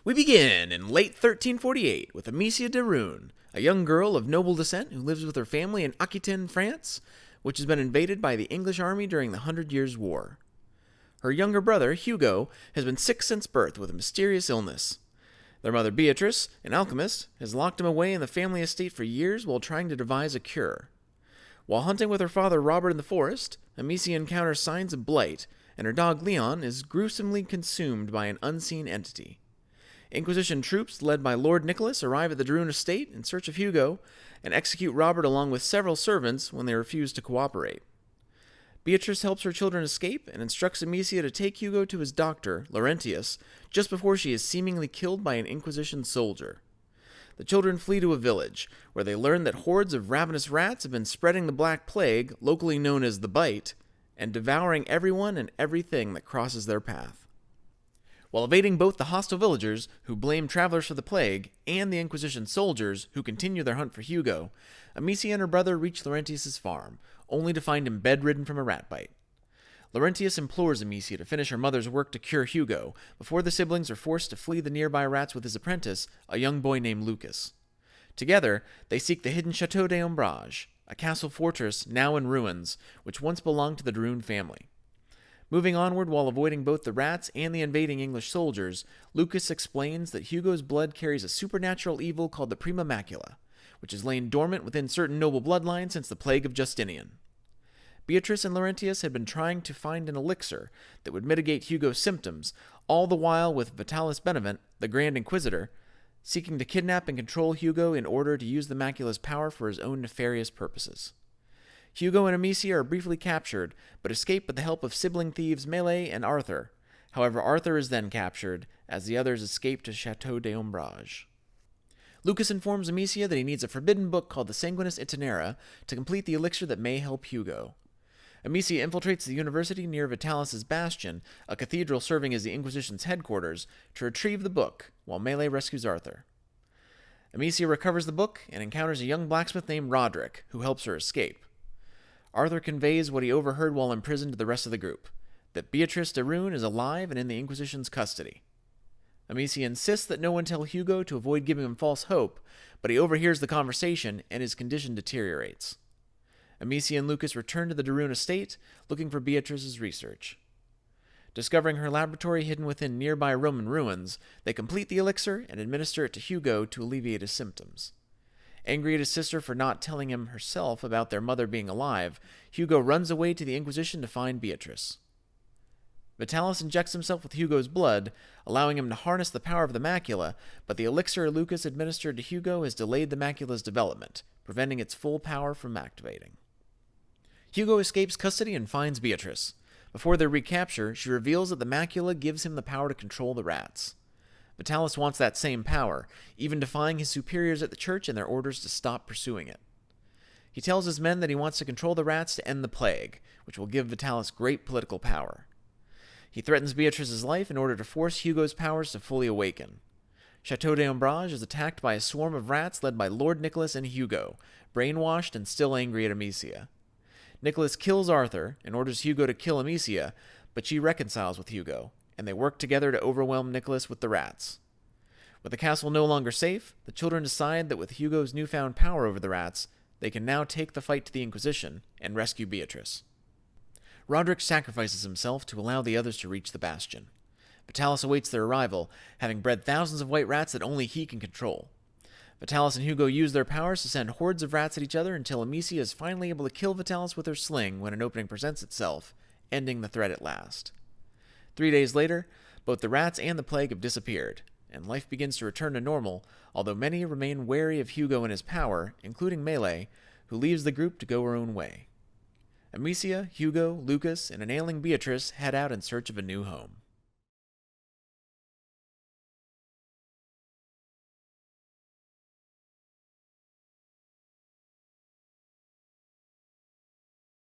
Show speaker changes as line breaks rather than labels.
We begin in late 1348 with Amicia de Rune, a young girl of noble descent who lives with her family in Aquitaine, France, which has been invaded by the English army during the Hundred Years' War. Her younger brother, Hugo, has been sick since birth with a mysterious illness. Their mother, Beatrice, an alchemist, has locked him away in the family estate for years while trying to devise a cure. While hunting with her father, Robert, in the forest, Amicia encounters signs of blight, and her dog, Leon, is gruesomely consumed by an unseen entity. Inquisition troops led by Lord Nicholas arrive at the de Rune estate in search of Hugo and execute Robert along with several servants when they refuse to cooperate. Beatrice helps her children escape and instructs Amicia to take Hugo to his doctor, Laurentius, just before she is seemingly killed by an Inquisition soldier. The children flee to a village, where they learn that hordes of ravenous rats have been spreading the Black Plague, locally known as the Bite, and devouring everyone and everything that crosses their path. While evading both the hostile villagers, who blame travelers for the plague, and the Inquisition soldiers, who continue their hunt for Hugo, Amicia and her brother reach Laurentius' farm, only to find him bedridden from a rat bite. Laurentius implores Amicia to finish her mother's work to cure Hugo, before the siblings are forced to flee the nearby rats with his apprentice, a young boy named Lucas. Together, they seek the hidden Chateau d'Ombrage, a castle fortress now in ruins, which once belonged to the de Rune family. Moving onward while avoiding both the rats and the invading English soldiers, Lucas explains that Hugo's blood carries a supernatural evil called the Prima Macula, which has lain dormant within certain noble bloodlines since the plague of Justinian. Beatrice and Laurentius had been trying to find an elixir that would mitigate Hugo's symptoms, all the while with Vitalis Benevent, the Grand Inquisitor, seeking to kidnap and control Hugo in order to use the macula's power for his own nefarious purposes. Hugo and Amicia are briefly captured, but escape with the help of sibling thieves Melee and Arthur. However, Arthur is then captured, as the others escape to Chateau d'Ombrage. Lucas informs Amicia that he needs a forbidden book called the Sanguinis Itinera to complete the elixir that may help Hugo. Amicia infiltrates the university near Vitalis' Bastion, a cathedral serving as the Inquisition's headquarters, to retrieve the book, while Melee rescues Arthur. Amicia recovers the book and encounters a young blacksmith named Roderick, who helps her escape. Arthur conveys what he overheard while imprisoned to the rest of the group, that Beatrice de Rune is alive and in the Inquisition's custody. Amicia insists that no one tell Hugo to avoid giving him false hope, but he overhears the conversation and his condition deteriorates. Amicia and Lucas return to the de Rune estate, looking for Beatrice's research. Discovering her laboratory hidden within nearby Roman ruins, they complete the elixir and administer it to Hugo to alleviate his symptoms. Angry at his sister for not telling him herself about their mother being alive, Hugo runs away to the Inquisition to find Beatrice. Vitalis injects himself with Hugo's blood, allowing him to harness the power of the macula, but the elixir Lucas administered to Hugo has delayed the macula's development, preventing its full power from activating. Hugo escapes custody and finds Beatrice. Before their recapture, she reveals that the macula gives him the power to control the rats. Vitalis wants that same power, even defying his superiors at the church and their orders to stop pursuing it. He tells his men that he wants to control the rats to end the plague, which will give Vitalis great political power. He threatens Beatrice's life in order to force Hugo's powers to fully awaken. Chateau d'Ombrage is attacked by a swarm of rats led by Lord Nicholas and Hugo, brainwashed and still angry at Amicia. Nicholas kills Arthur and orders Hugo to kill Amicia, but she reconciles with Hugo, and they work together to overwhelm Nicholas with the rats. With the castle no longer safe, the children decide that with Hugo's newfound power over the rats, they can now take the fight to the Inquisition and rescue Beatrice. Roderick sacrifices himself to allow the others to reach the Bastion. Vitalis awaits their arrival, having bred thousands of white rats that only he can control. Vitalis and Hugo use their powers to send hordes of rats at each other until Amicia is finally able to kill Vitalis with her sling when an opening presents itself, ending the threat at last. 3 days later, both the rats and the plague have disappeared, and life begins to return to normal, although many remain wary of Hugo and his power, including Melee, who leaves the group to go her own way. Amicia, Hugo, Lucas, and an ailing Beatrice head out in search of a new home.